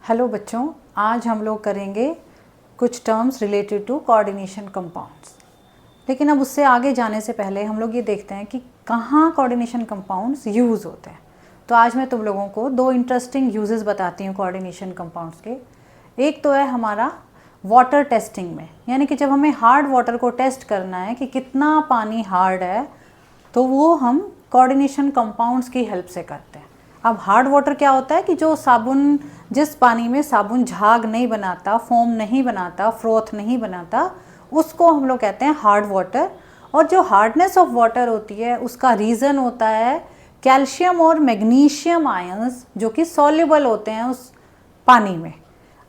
Hello बच्चों, आज हम लोग करेंगे कुछ terms related to coordination compounds. लेकिन अब उससे आगे जाने से पहले हम लोग ये देखते हैं कि कहाँ कोऑर्डिनेशन कंपाउंड्स यूज़ होते हैं। तो आज मैं तुम लोगों को दो इंटरेस्टिंग यूजेस बताती हूँ कोऑर्डिनेशन कंपाउंड्स के। एक तो है हमारा वाटर टेस्टिंग में, यानी कि जब हमें हार्ड वाटर को टेस्ट करना है कि कितना पानी हार्ड है, तो वो हम कोऑर्डिनेशन कंपाउंड्स की हेल्प से करते हैं। अब हार्ड वाटर क्या होता है कि जो साबुन, जिस पानी में साबुन झाग नहीं बनाता, फोम नहीं बनाता, फ्रोथ नहीं बनाता, उसको हम लोग कहते हैं हार्ड वाटर। और जो हार्डनेस ऑफ वाटर होती है उसका रीज़न होता है कैल्शियम और मैग्नीशियम आयंस जो कि सॉल्युबल होते हैं उस पानी में।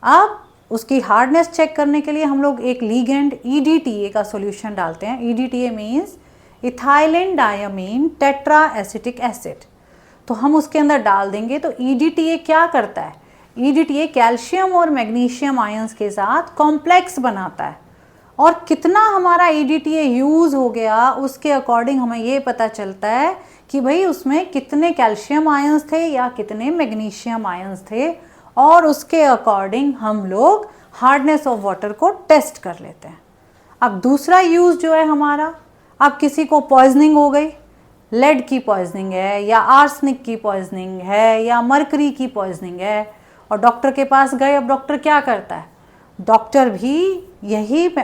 अब उसकी हार्डनेस चेक करने के लिए हम लोग एक लीगेंड EDTA का सॉल्यूशन डालते हैं। EDTA means ethylene diamine tetra acetic acid. तो हम उसके अंदर डाल देंगे। तो EDTA क्या करता है? EDTA कैल्शियम और मैग्नीशियम आयंस के साथ कॉम्प्लेक्स बनाता है, और कितना हमारा EDTA यूज़ हो गया उसके अकॉर्डिंग हमें ये पता चलता है कि भाई उसमें कितने कैल्शियम आयंस थे या कितने मैग्नीशियम आयंस थे, और उसके अकॉर्डिंग हम लोग हार्डनेस ऑफ वाटर को टेस्ट कर लेते हैं। अब दूसरा यूज़ जो है हमारा, अब किसी को पॉइजनिंग हो गई, लेड की पॉइजनिंग है या आर्सेनिक की पॉइजनिंग है या मरकरी की पॉइजनिंग है, और डॉक्टर के पास गए। अब डॉक्टर क्या करता है? डॉक्टर भी यही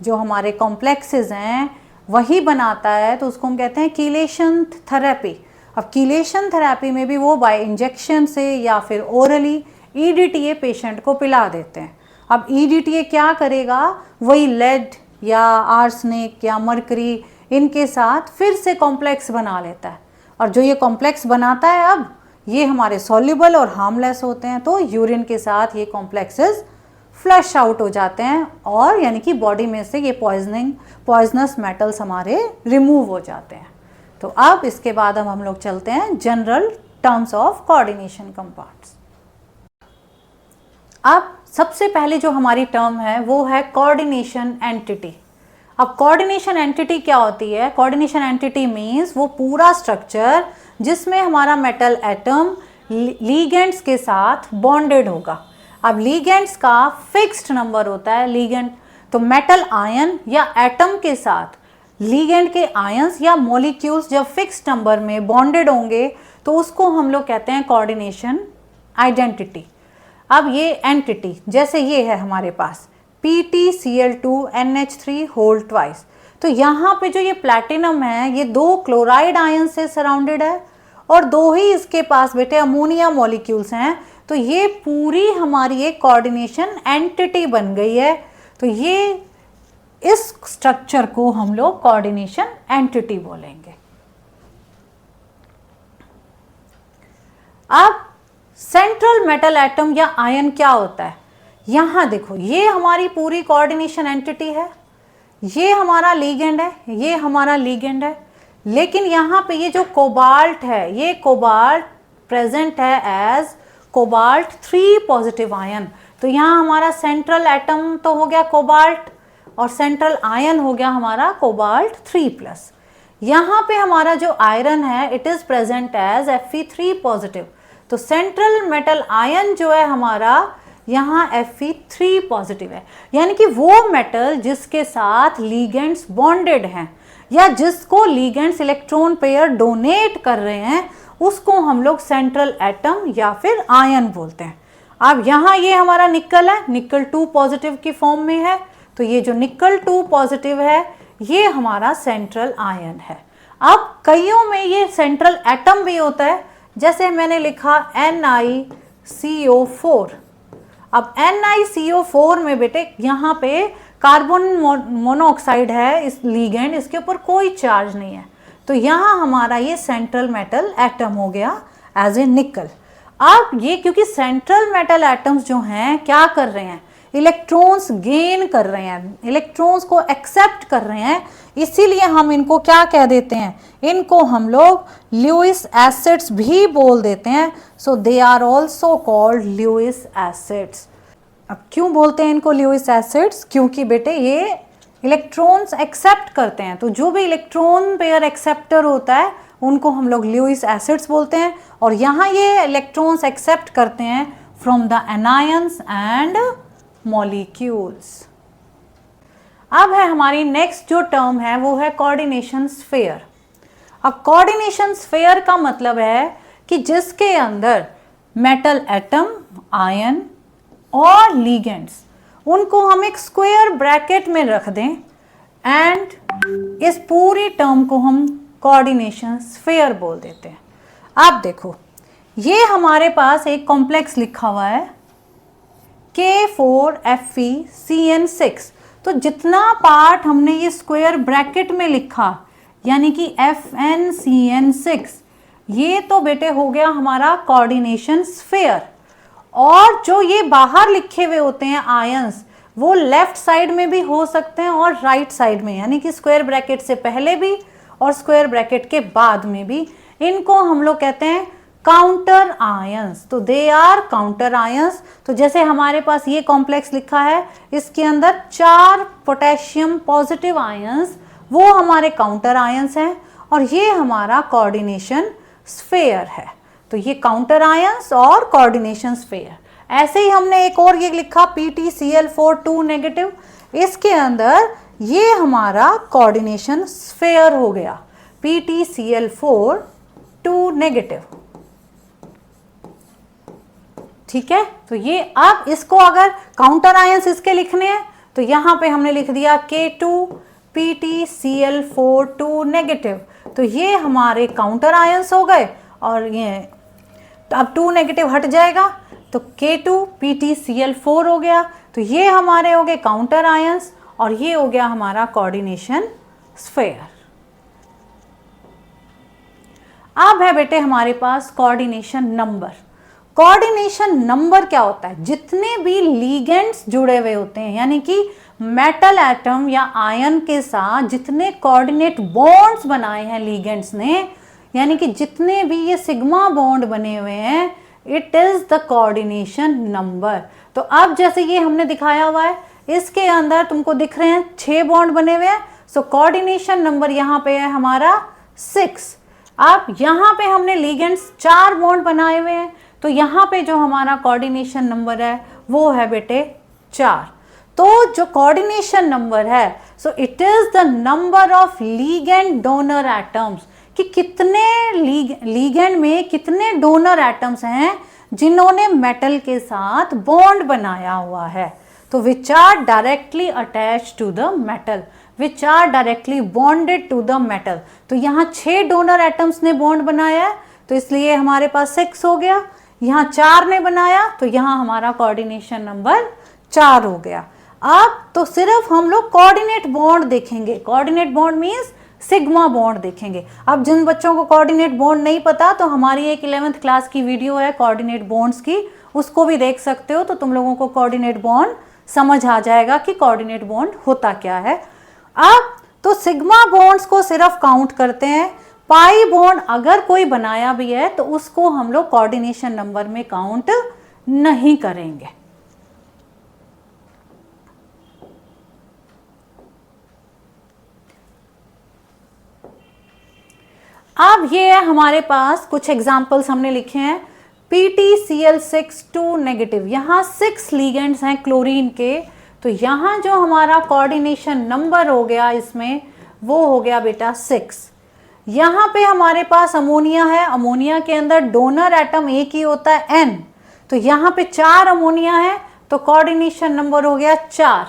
जो हमारे कॉम्प्लेक्सेस हैं वही बनाता है, तो उसको हम कहते हैं कीलेशन थेरेपी। अब कीलेशन थेरेपी में भी वो बाय इंजेक्शन से या फिर ओरली EDTA पेशेंट को पिला देते हैं। अब EDTA क्या करेगा? वही लेड या आर्सेनिक या मरकरी इनके साथ फिर से कॉम्प्लेक्स बना लेता है, और जो ये कॉम्प्लेक्स बनाता है अब ये हमारे सॉल्युबल और हार्मलेस होते हैं। तो यूरिन के साथ ये कॉम्प्लेक्सेस फ्लश आउट हो जाते हैं, और यानी कि बॉडी में से ये पॉइजनस मेटल्स हमारे रिमूव हो जाते हैं। तो अब इसके बाद हम लोग चलते हैं general terms of coordination compounds. अब सबसे पहले जो हमारी टर्म है वो है कोऑर्डिनेशन एंटिटी। अब कोऑर्डिनेशन एंटिटी क्या होती है? कोऑर्डिनेशन एंटिटी मीन्स वो पूरा स्ट्रक्चर जिसमें हमारा मेटल एटम लीगेंड्स के साथ बॉन्डेड होगा। अब लीगेंड्स का फिक्स्ड नंबर होता है लीगेंड, तो मेटल आयन या एटम के साथ लीगेंड के आयंस या मॉलिक्यूल्स जब फिक्स्ड नंबर में बॉन्डेड होंगे तो उसको हम लोग कहते हैं कोऑर्डिनेशन आइडेंटिटी। अब ये एंटिटी जैसे ये है हमारे पास PtCl2NH3 होल ट्वाइस, तो यहाँ पे जो ये प्लैटिनम है ये 2 क्लोराइड आयन से सराउंडेड है और 2 ही इसके पास बेटे अमोनिया मॉलिक्यूल्स हैं। तो ये पूरी हमारी एक कोऑर्डिनेशन एंटिटी बन गई है। तो ये इस स्ट्रक्चर को हम लोग कोऑर्डिनेशन एंटिटी बोलेंगे। अब सेंट्रल मेटल एटम या आयन क्या होता है? यहाँ देखो, ये हमारी पूरी कोऑर्डिनेशन एंटिटी है, ये हमारा लीगेंड है, ये हमारा लीगेंड है। लेकिन यहाँ पे ये जो कोबाल्ट है, ये कोबाल्ट प्रेजेंट है एज कोबाल्ट 3 पॉजिटिव आयन। तो यहाँ हमारा सेंट्रल एटम तो हो गया कोबाल्ट, और सेंट्रल आयन हो गया हमारा कोबाल्ट 3+। यहाँ पे हमारा जो आयरन है it is present as Fe3 positive. तो सेंट्रल मेटल आयन जो है हमारा यहाँ Fe3 पॉजिटिव है, यानी कि वो मेटल जिसके साथ लीगेंड्स बॉन्डेड हैं या जिसको लीगेंड्स इलेक्ट्रॉन पेयर डोनेट कर रहे हैं उसको हम लोग सेंट्रल एटम या फिर आयन बोलते हैं। अब यहाँ ये हमारा निकल है, निकल 2 पॉजिटिव की फॉर्म में है, तो ये जो निकल 2 पॉजिटिव है ये हमारा सेंट्रल आयन है। अब कईयों में ये सेंट्रल एटम भी होता है, जैसे मैंने लिखा NiCO4। अब NiCO4 में बेटे यहाँ पे कार्बन मोनोऑक्साइड है, इस लीगेंड, इसके ऊपर कोई चार्ज नहीं है, तो यहाँ हमारा ये सेंट्रल मेटल एटम हो गया एज ए निकल। अब ये क्योंकि सेंट्रल मेटल एटम्स जो हैं क्या कर रहे हैं? इलेक्ट्रॉन्स गेन कर रहे हैं, इलेक्ट्रॉन्स को एक्सेप्ट कर रहे हैं, इसीलिए हम इनको क्या कह देते हैं? इनको हम लोग ल्यूइस एसिड्स भी बोल देते हैं। So they are also called Lewis acids. अब क्यों बोलते हैं इनको ल्यूइस एसिड्स? क्योंकि बेटे ये इलेक्ट्रॉन्स एक्सेप्ट करते हैं, तो जो भी इलेक्ट्रॉन पेयर एक्सेप्टर होता है उनको हम लोग ल्यूइस एसिड्स बोलते हैं। और यहाँ ये इलेक्ट्रॉन्स एक्सेप्ट करते हैं from the anions and molecules. अब है हमारी नेक्स्ट जो टर्म है वो है कोऑर्डिनेशन स्फीयर। अब कोऑर्डिनेशन स्फीयर का मतलब है कि जिसके अंदर मेटल एटम, आयन और लिगेंड्स, उनको हम एक स्क्वायर ब्रैकेट में रख दें एंड इस पूरी टर्म को हम कोऑर्डिनेशन स्फीयर बोल देते हैं। आप देखो, ये हमारे पास एक कॉम्प्लेक्स लिखा हुआ है K4FeCN6। तो जितना पार्ट हमने ये स्क्वायर ब्रैकेट में लिखा यानी कि FnCN6, ये तो बेटे हो गया हमारा कोऑर्डिनेशन स्फीयर। और जो ये बाहर लिखे हुए होते हैं आयंस, वो लेफ्ट साइड में भी हो सकते हैं और राइट साइड में, यानी कि स्क्वायर ब्रैकेट से पहले भी और स्क्वायर ब्रैकेट के बाद में भी। इनको हम लोग कहते हैं काउंटर आयंस। तो दे आर काउंटर आयंस। तो जैसे हमारे पास ये कॉम्प्लेक्स लिखा है, इसके अंदर 4 पोटेशियम पॉजिटिव आयंस, वो हमारे काउंटर आयंस हैं और ये हमारा कोऑर्डिनेशन स्फीयर है। तो ये काउंटर आयंस और कोऑर्डिनेशन स्फीयर। ऐसे ही हमने एक और ये लिखा PtCl4 2 नेगेटिव, इसके अंदर ये हमारा कोऑर्डिनेशन स्फीयर हो गया PtCl4 2 नेगेटिव। ठीक है, तो ये अब इसको अगर काउंटर आयंस इसके लिखने हैं तो यहां पे हमने लिख दिया K2 PtCl4 2 नेगेटिव। तो ये हमारे काउंटर आयंस हो गए और ये अब 2 नेगेटिव हट जाएगा तो K2 PtCl4 हो गया। तो ये हमारे हो गए काउंटर आयंस और ये हो गया हमारा कोऑर्डिनेशन स्फीयर। अब है बेटे हमारे पास कोऑर्डिनेशन नंबर। कोऑर्डिनेशन नंबर क्या होता है? जितने भी लीगेंड्स जुड़े हुए होते हैं, यानी कि मेटल एटम या आयन के साथ जितने कोऑर्डिनेट बॉन्ड्स बनाए हैं लीगेंड्स ने, यानी कि जितने भी ये सिग्मा बॉन्ड बने हुए हैं, it is the coordination number. तो अब जैसे ये हमने दिखाया हुआ है, इसके अंदर तुमको दिख रहे हैं 6 बॉन्ड बने हुए हैं। सो कोऑर्डिनेशन नंबर यहाँ पे है हमारा 6। अब यहाँ पे हमने लीगेंड्स 4 बॉन्ड बनाए हुए हैं, तो यहाँ पे जो हमारा कोऑर्डिनेशन नंबर है वो है बेटे 4। तो जो कोऑर्डिनेशन नंबर है, so it is the number of ligand donor atoms, कि कितने लीगेंड में कितने डोनर एटम्स हैं जिन्होंने मेटल के साथ बॉन्ड बनाया हुआ है। तो which are directly attach to the metal, which are directly bonded to the metal. तो यहाँ 6 डोनर एटम्स ने बॉन्ड बनाया है, तो इसलिए हमारे पास 6 हो गया। यहाँ 4 ने बनाया, तो यहाँ हमारा कोऑर्डिनेशन नंबर 4 हो गया। अब तो सिर्फ हम लोग कोऑर्डिनेट बॉन्ड देखेंगे। Coordinate bond means sigma bond देखेंगे। अब जिन बच्चों को कोऑर्डिनेट बॉन्ड नहीं पता, तो हमारी एक 11th क्लास की वीडियो है कोऑर्डिनेट बॉन्ड्स की, उसको भी देख सकते हो। तो तुम लोगों को कोऑर्डिनेट बॉन्ड समझ आ जाएगा कि कोऑर्डिनेट बॉन्ड होता क्या है। अब तो सिग्मा बॉन्ड्स को सिर्फ काउंट करते हैं। पाई बॉन्ड अगर कोई बनाया भी है तो उसको हम लोग कोऑर्डिनेशन नंबर में काउंट नहीं करेंगे। अब ये है हमारे पास कुछ एग्जाम्पल्स हमने लिखे हैं। PtCl6 2 नेगेटिव, यहाँ 6 लीगेंड्स हैं क्लोरीन के। तो यहाँ जो हमारा कोऑर्डिनेशन नंबर हो गया इसमें, वो हो गया बेटा 6। यहाँ पे हमारे पास अमोनिया है, अमोनिया के अंदर डोनर एटम एक ही होता है N। तो यहाँ पे 4 अमोनिया है, तो कोऑर्डिनेशन नंबर हो गया 4।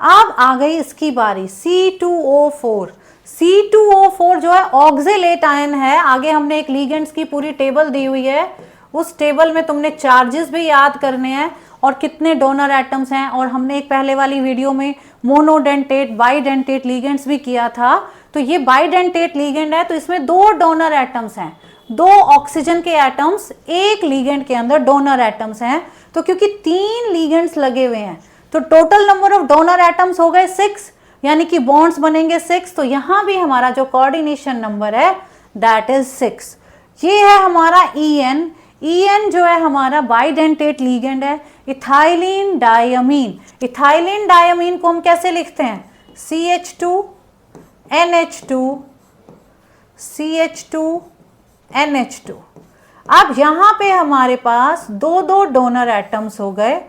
अब आ गई इसकी बारी C2O4। C2O4 जो है ऑक्जेलेट आयन है। आगे हमने एक लीगेंड्स की पूरी टेबल दी हुई है, उस टेबल में तुमने चार्जेस भी याद करने हैं और कितने डोनर एटम्स हैं। और हमने एक पहले वाली वीडियो में मोनोडेंटेट बाइडेंटेट लीगेंड्स भी किया था। तो ये बाइडेंटेट लीगेंड है, तो इसमें 2 डोनर एटम्स हैं, 2 ऑक्सीजन के एटम्स, एक लीगेंड के अंदर डोनर एटम्स हैं। तो क्योंकि 3 लीगेंड्स लगे हुए हैं, तो total number of donor atoms हो गए 6, यानी कि बॉन्ड्स बनेंगे 6। तो यहां भी हमारा जो कोऑर्डिनेशन नंबर है दैट इज 6। ये है हमारा EN। EN जो है हमारा बाइडेंटेट लीगेंड है, इथाइलिन डायमीन। इथाइलिन डायमीन को हम कैसे लिखते हैं? CH2 NH2 CH2 NH2। अब यहाँ पे हमारे पास दो दो डोनर एटम्स हो गए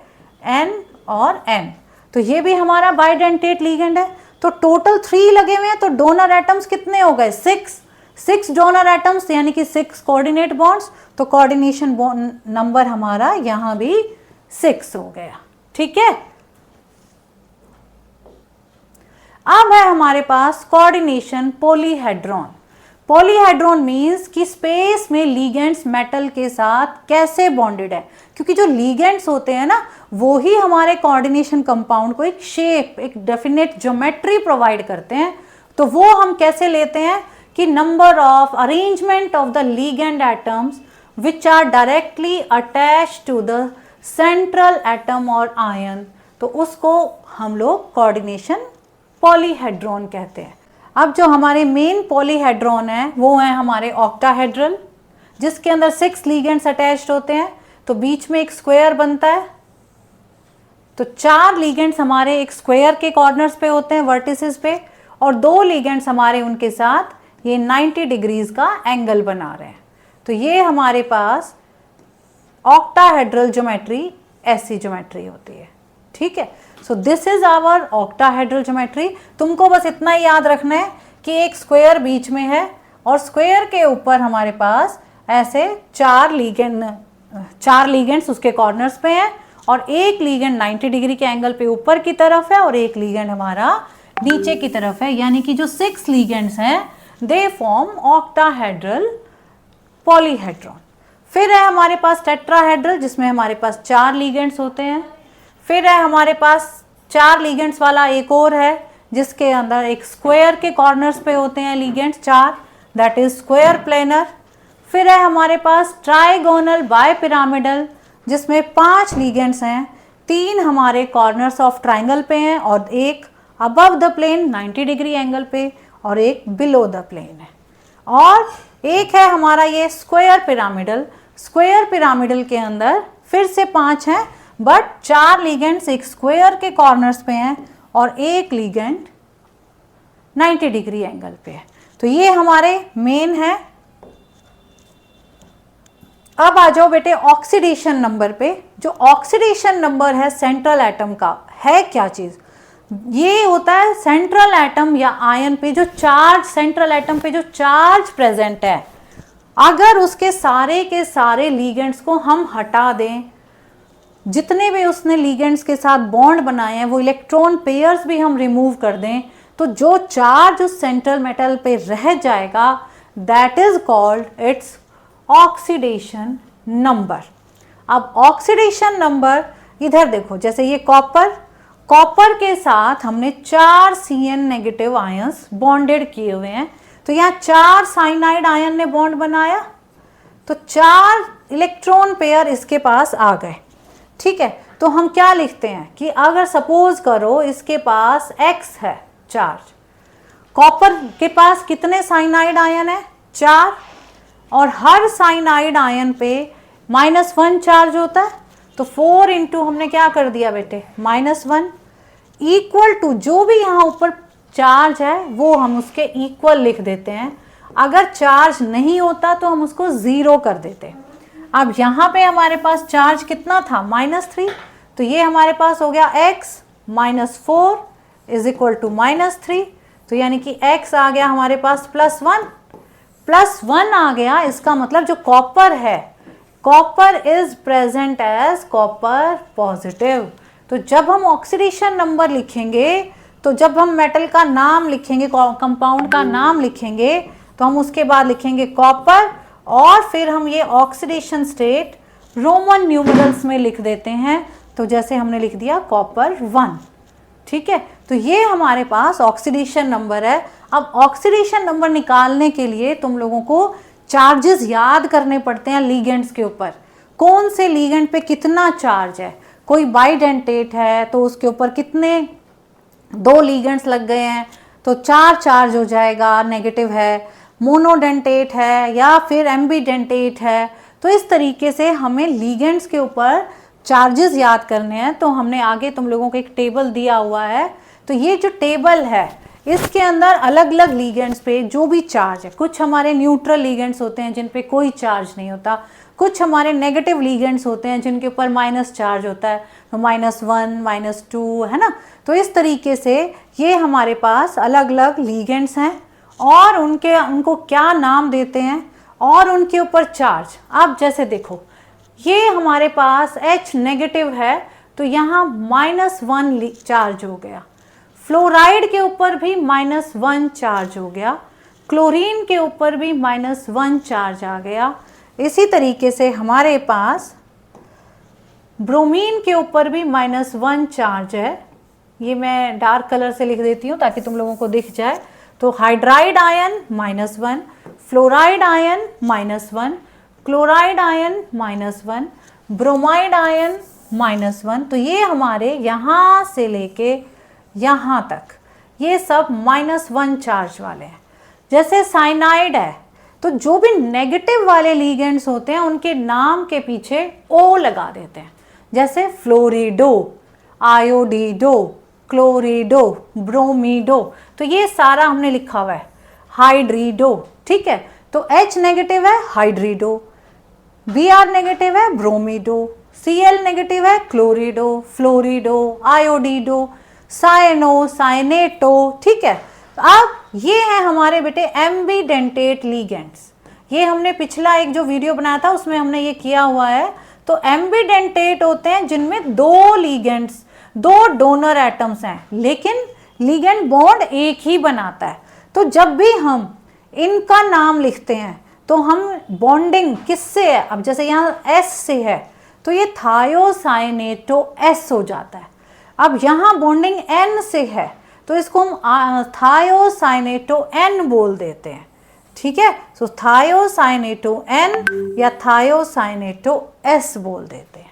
N और N, तो ये भी हमारा बाइडेंटेट लिगेंड है। तो टोटल 3 लगे हुए हैं, तो डोनर एटम्स कितने हो गए 6 डोनर एटम्स, यानी कि 6 कोऑर्डिनेट बॉन्ड्स। तो कोऑर्डिनेशन नंबर हमारा यहाँ भी 6 हो गया। ठीक है, अब है हमारे पास कोऑर्डिनेशन पॉलीहेड्रॉन। पॉलीहेड्रॉन मीन्स कि स्पेस में लिगेंड्स मेटल के साथ कैसे बॉन्डेड है, क्योंकि जो लिगेंड्स होते हैं ना वो ही हमारे कोऑर्डिनेशन कंपाउंड को एक शेप, एक डेफिनेट ज्योमेट्री प्रोवाइड करते हैं। तो वो हम कैसे लेते हैं कि number of arrangement of the ligand atoms which are directly attached to the central atom और आयन, तो उसको हम लोग कोऑर्डिनेशन पॉलीहेड्रॉन कहते हैं। अब जो हमारे मेन पॉलीहेड्रॉन है वो है हमारे ऑक्टाहेड्रल, जिसके अंदर 6 लिगेंड्स अटैच्ड होते हैं, तो बीच में एक स्क्वायर बनता है। तो 4 लिगेंड्स हमारे एक स्क्वायर के कॉर्नर्स पे होते हैं, वर्टिसेस पे, और 2 लिगेंड्स हमारे उनके साथ ये 90 डिग्रीज का एंगल बना रहे हैं। तो ये हमारे पास ऑक्टाहेड्रल ज्योमेट्री ऐसी ज्योमेट्री होती है। ठीक है, so this is our octahedral geometry. तुमको बस इतना ही याद रखना है कि एक स्क्वायर बीच में है और स्क्वायर के ऊपर हमारे पास ऐसे 4 लिगेंड्स उसके कॉर्नर्स पे हैं, और एक लिगेंड 90 डिग्री के एंगल पे ऊपर की तरफ है और एक लिगेंड हमारा नीचे की तरफ है, यानी कि जो 6 लिगेंड्स हैं दे फॉर्म ऑक्टाहेड्रल पॉलीहेड्रॉन। फिर है हमारे पास टेट्राहेड्रल, जिसमें हमारे पास 4 लिगेंड्स होते हैं। फिर है हमारे पास 4 लिगेंड्स वाला एक और है, जिसके अंदर एक स्क्वायर के कॉर्नर्स पे होते हैं ligands 4, that is square planar. फिर है हमारे पास ट्राइगोनल बाइपिरामिडल, जिसमें 5 लिगेंड्स हैं, 3 हमारे कॉर्नर्स ऑफ ट्राइंगल पे हैं और एक above the plane 90 degree angle पे और एक बिलो द प्लेन है। और एक है हमारा ये स्क्वायर पिरामिडल। स्क्वायर पिरामिडल के अंदर फिर से 5 हैं, बट 4 लिगेंड्स एक स्क्वायर के कॉर्नर्स पे हैं और एक लिगेंड 90 डिग्री एंगल पे है। तो ये हमारे मेन है। अब आ जाओ बेटे ऑक्सीडेशन नंबर पे। जो ऑक्सीडेशन नंबर है सेंट्रल एटम का है क्या चीज, ये होता है सेंट्रल एटम या आयन पे जो चार्ज, सेंट्रल एटम पे जो चार्ज प्रेजेंट है, अगर उसके सारे के सारे लिगेंड्स को हम हटा दें, जितने भी उसने लिगेंड्स के साथ बॉन्ड बनाए हैं वो इलेक्ट्रॉन पेयर्स भी हम रिमूव कर दें, तो जो चार्ज उस सेंट्रल मेटल पे रह जाएगा that is called its oxidation number. अब ऑक्सीडेशन नंबर इधर देखो, जैसे ये कॉपर के साथ हमने 4 Cn नेगेटिव आयंस बॉन्डेड किए हुए हैं, तो यहाँ 4 साइनाइड आयन ने बॉन्ड बनाया, तो 4 इलेक्ट्रॉन पेयर इसके पास आ गए। ठीक है, तो हम क्या लिखते हैं कि अगर सपोज करो इसके पास X है चार्ज, कॉपर के पास कितने साइनाइड आयन है 4, और हर साइनाइड आयन पे -1 चार्ज होता है, तो 4 इंटू हमने क्या कर दिया बेटे -1 इक्वल टू जो भी यहाँ ऊपर चार्ज है वो हम उसके इक्वल लिख देते हैं। अगर चार्ज नहीं होता तो हम उसको 0 कर देते। अब यहाँ पे हमारे पास चार्ज कितना था -3, तो ये हमारे पास हो गया x -4 इज इक्वल टू -3, तो यानी कि x आ गया हमारे पास +1 आ गया। इसका मतलब जो कॉपर है, copper is present as copper positive. तो जब हम ऑक्सीडेशन नंबर लिखेंगे, तो जब हम मेटल का नाम लिखेंगे, कंपाउंड का नाम लिखेंगे, तो हम उसके बाद लिखेंगे कॉपर, और फिर हम ये ऑक्सीडेशन स्टेट रोमन न्यूमरल्स में लिख देते हैं, तो जैसे हमने लिख दिया कॉपर 1। ठीक है, तो ये हमारे पास ऑक्सीडेशन नंबर है। अब ऑक्सीडेशन नंबर निकालने के लिए तुम लोगों को चार्जेस याद करने पड़ते हैं लिगेंड्स के ऊपर, कौन से लिगेंड पे कितना चार्ज है। कोई बाइडेंटेट है तो उसके ऊपर कितने 2 लिगेंड्स लग गए हैं तो 4 चार्ज हो जाएगा, नेगेटिव है। मोनोडेंटेट है या फिर एम्बीडेंटेट है, तो इस तरीके से हमें लिगेंड्स के ऊपर चार्जेस याद करने हैं। तो हमने आगे तुम लोगों को एक टेबल दिया हुआ है, तो ये जो टेबल है इसके अंदर अलग अलग लिगेंड्स पे जो भी चार्ज है, कुछ हमारे न्यूट्रल लिगेंड्स होते हैं जिन पे कोई चार्ज नहीं होता, कुछ हमारे नेगेटिव लीगेंड्स होते हैं जिनके ऊपर माइनस चार्ज होता है, तो -1 -2 है ना। तो इस तरीके से ये हमारे पास अलग अलग लीगेंड्स हैं और उनको क्या नाम देते हैं और उनके ऊपर चार्ज। आप जैसे देखो ये हमारे पास H नेगेटिव है तो यहाँ -1 चार्ज हो गया, फ्लोराइड के ऊपर भी -1 चार्ज हो गया, क्लोरीन के ऊपर भी -1 चार्ज आ गया। इसी तरीके से हमारे पास ब्रोमीन के ऊपर भी -1 चार्ज है। ये मैं डार्क कलर से लिख देती हूँ ताकि तुम लोगों को दिख जाए। तो hydride ion -1, fluoride ion -1, chloride ion -1, bromide ion -1। तो ये हमारे यहाँ से लेके यहाँ तक ये सब -1 चार्ज वाले हैं। जैसे साइनाइड है तो जो भी नेगेटिव वाले लीगेंड्स होते हैं उनके नाम के पीछे O लगा देते हैं। जैसे फ्लोरिडो, आयोडीडो, क्लोरिडो, ब्रोमीडो, तो ये सारा हमने लिखा हुआ है। हाइड्रीडो, ठीक है, तो H नेगेटिव है हाइड्रीडो, Br नेगेटिव है ब्रोमीडो, Cl नेगेटिव है क्लोरिडो, फ्लोरिडो, आयोडीडो, साइनो, साइनेटो, ठीक है। अब ये है हमारे बेटे एम्बीडेंटेट लीगेंड्स। ये हमने पिछला एक जो वीडियो बनाया था उसमें हमने ये किया हुआ है। तो एम्बीडेंटेट होते हैं जिनमें दो लीगेंड्स, दो डोनर एटम्स हैं, लेकिन लीगेंड बॉन्ड एक ही बनाता है। तो जब भी हम इनका नाम लिखते हैं तो हम बॉन्डिंग किससे है, अब जैसे यहाँ S से है तो ये थायोसाइनेटो S हो जाता है। अब यहाँ बॉन्डिंग N से है तो इसको हम थायोसाइनेटो N बोल देते हैं, ठीक है। सो थायोसाइनेटो N या थायोसाइनेटो S बोल देते हैं।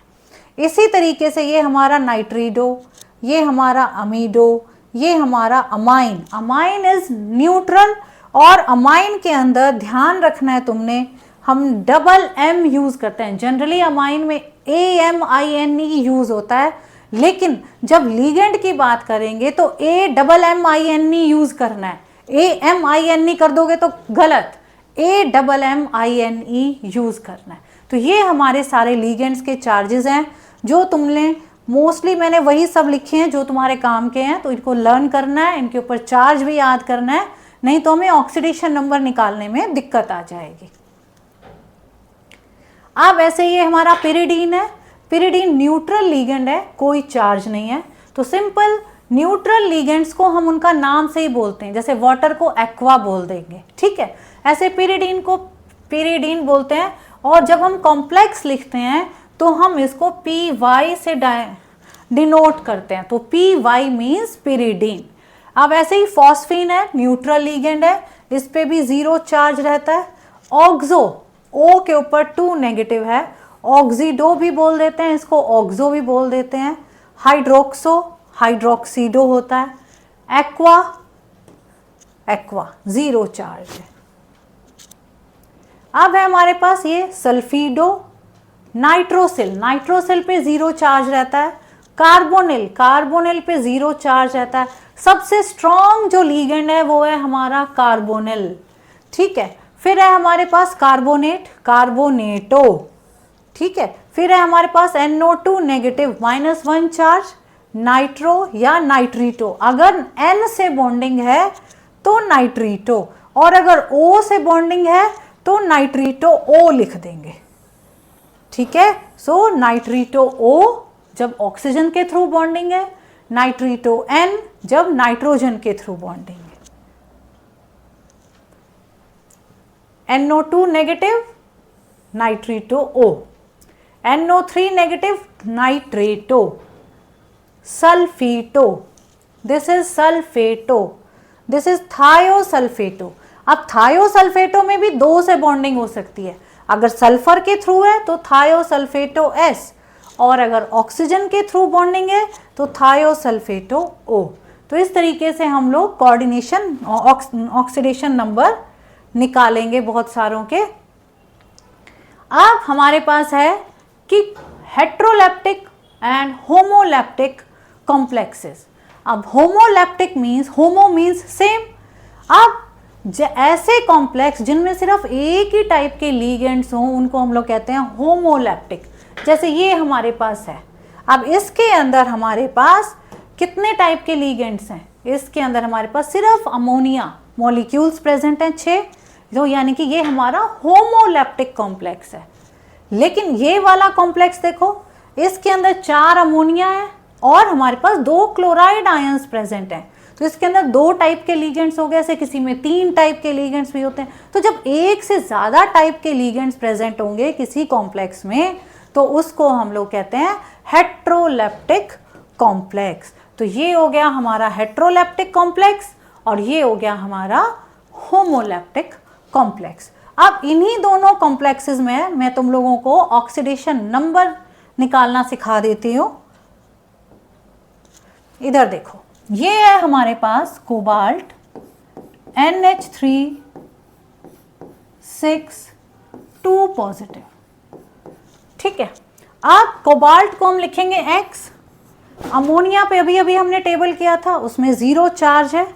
इसी तरीके से ये हमारा नाइट्रीडो, ये हमारा अमीडो, ये हमारा अमाइन। अमाइन इज न्यूट्रल और अमाइन के अंदर ध्यान रखना है तुमने, हम डबल M यूज करते हैं। जनरली अमाइन में AMINE यूज होता है, लेकिन जब लीगेंड की बात करेंगे तो AMMINE यूज करना है। AMINE कर दोगे तो गलत, AMMINE यूज करना है। तो ये हमारे सारे लीगेंड्स के चार्जेस हैं जो तुमने मोस्टली मैंने वही सब लिखे हैं जो तुम्हारे काम के हैं। तो इनको लर्न करना है, इनके ऊपर चार्ज भी याद करना है, नहीं तो हमें ऑक्सीडेशन नंबर निकालने में दिक्कत आ जाएगी। अब ऐसे ये हमारा पिरिडीन है। पिरिडीन न्यूट्रल लीगेंड है, कोई चार्ज नहीं है। तो सिंपल न्यूट्रल लीगेंड्स को हम उनका नाम से ही बोलते हैं, जैसे वाटर को एक्वा बोल देंगे, ठीक है। ऐसे पिरिडीन को पिरिडीन बोलते हैं। और जब हम कॉम्प्लेक्स लिखते हैं तो हम इसको PY से डिनोट करते हैं, तो PY मीन्स पिरिडीन। अब ऐसे ही फॉस्फीन है, न्यूट्रल लीगेंड है, इस पे भी 0 चार्ज रहता है। ऑक्सो, O के ऊपर 2 नेगेटिव है, ऑक्सीडो भी बोल देते हैं इसको, ऑक्सो भी बोल देते हैं। हाइड्रोक्सो, हाइड्रोक्सीडो होता है। एक्वा, एक्वा 0 चार्ज है। अब है हमारे पास ये सल्फीडो, नाइट्रोसिल, नाइट्रोसिल पे 0 चार्ज रहता है। कार्बोनिल, कार्बोनिल पे 0 चार्ज रहता है। सबसे स्ट्रॉन्ग जो लीगेंड है वो है हमारा कार्बोनिल, ठीक है। फिर है हमारे पास कार्बोनेट, कार्बोनेटो, ठीक है। फिर है हमारे पास NO2 नेगेटिव, -1 चार्ज, नाइट्रो या नाइट्रीटो। अगर N से बॉन्डिंग है तो नाइट्रीटो, और अगर O से बॉन्डिंग है तो नाइट्रीटो O लिख देंगे, ठीक है। सो नाइट्रीटो O जब ऑक्सीजन के थ्रू बॉन्डिंग है, नाइट्रीटो N जब नाइट्रोजन के थ्रू बॉन्डिंग है। NO2 negative, nitrito O, NO3 negative, nitrato, sulphito, this is sulphato, this is thiosulphato. अब थायोसल्फेटो में भी 2 से बॉन्डिंग हो सकती है, अगर सल्फर के थ्रू है तो थायोसल्फेटो S, और अगर ऑक्सीजन के थ्रू बॉन्डिंग है तो थायोसल्फेटो O। तो इस तरीके से हम लोग कोऑर्डिनेशन ऑक्सीडेशन नंबर निकालेंगे बहुत सारों के। अब हमारे पास है कि हेट्रोलैप्टिक एंड होमोलैप्टिक कॉम्प्लेक्सेस। अब होमोलैप्टिक मीन्स, होमो मीन्स सेम। अब ऐसे कॉम्प्लेक्स जिनमें सिर्फ एक ही टाइप के लिगेंड्स हों उनको हम लोग कहते हैं होमोलैप्टिक। जैसे ये हमारे पास है, अब इसके अंदर हमारे पास कितने टाइप के लिगेंड्स हैं? इसके अंदर हमारे पास सिर्फ अमोनिया मॉलिक्यूल्स प्रेजेंट हैं 6, तो यानी कि ये हमारा होमोलैप्टिक कॉम्प्लेक्स है। लेकिन ये वाला कॉम्प्लेक्स देखो, इसके अंदर 4 अमोनिया है और हमारे पास 2 क्लोराइड आयंस प्रेजेंट हैं, तो इसके अंदर 2 टाइप के लिगेंड्स हो गए। ऐसे किसी में 3 टाइप के लिगेंड्स भी होते हैं। तो जब एक से ज़्यादा टाइप के लिगेंड्स प्रेजेंट होंगे किसी कॉम्प्लेक्स में, तो उसको हम लोग कहते हैं हेट्रोलैप्टिक कॉम्प्लेक्स। तो ये हो गया हमारा हेट्रोलैप्टिक कॉम्प्लेक्स और ये हो गया हमारा होमोलैप्टिक कॉम्प्लेक्स। अब इन्हीं दोनों कॉम्प्लेक्सेस में मैं तुम लोगों को ऑक्सीडेशन नंबर निकालना सिखा देती हूँ। इधर देखो, ये है हमारे पास कोबाल्ट NH3 6 पॉजिटिव, ठीक है। अब कोबाल्ट को हम लिखेंगे X। अमोनिया पे अभी अभी हमने टेबल किया था, उसमें 0 चार्ज है।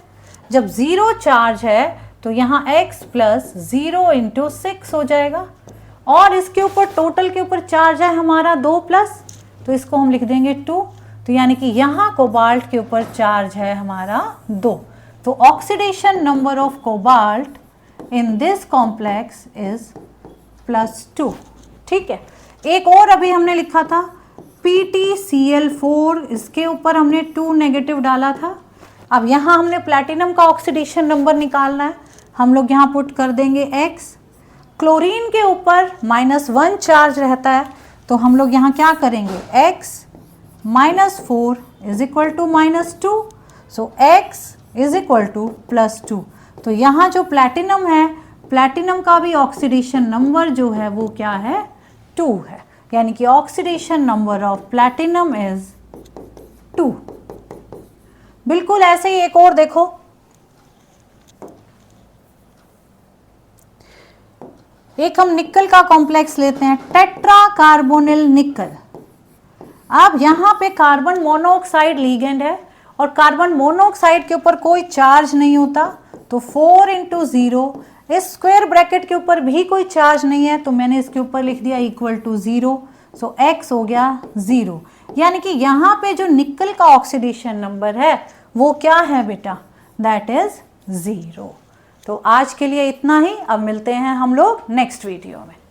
जब 0 चार्ज है तो यहाँ X प्लस 0 इंटू 6 हो जाएगा, और इसके ऊपर टोटल के ऊपर चार्ज है हमारा 2 प्लस, तो इसको हम लिख देंगे 2। तो यानी कि यहाँ कोबाल्ट के ऊपर चार्ज है हमारा 2। तो oxidation number of cobalt in this complex is +2, ठीक है। एक और अभी हमने लिखा था PtCl4, इसके ऊपर हमने 2 नेगेटिव डाला था। अब यहाँ हमने प्लैटिनम का ऑक्सीडेशन नंबर निकालना है, हम लोग यहाँ पुट कर देंगे X। क्लोरीन के ऊपर -1 चार्ज रहता है, तो हम लोग यहाँ क्या करेंगे, X -4 is equal to -2, so X is equal to +2। तो यहाँ जो प्लैटिनम है, प्लैटिनम का भी ऑक्सीडेशन नंबर जो है वो क्या है, 2 है। यानी कि oxidation number of platinum is 2। बिल्कुल ऐसे ही एक और देखो, एक हम निकल का कॉम्प्लेक्स लेते हैं, टेट्रा कार्बोनिल निकल। अब यहाँ पे कार्बन मोनोऑक्साइड लिगेंड है और कार्बन मोनोऑक्साइड के ऊपर कोई चार्ज नहीं होता, तो 4 इंटू 0, इस स्क्वायर ब्रैकेट के ऊपर भी कोई चार्ज नहीं है, तो मैंने इसके ऊपर लिख दिया इक्वल टू 0, सो X हो गया 0। यानी कि यहाँ पे जो निकल का ऑक्सीडेशन नंबर है वो क्या है बेटा, दैट इज 0। तो आज के लिए इतना ही, अब मिलते हैं हम लोग नेक्स्ट वीडियो में।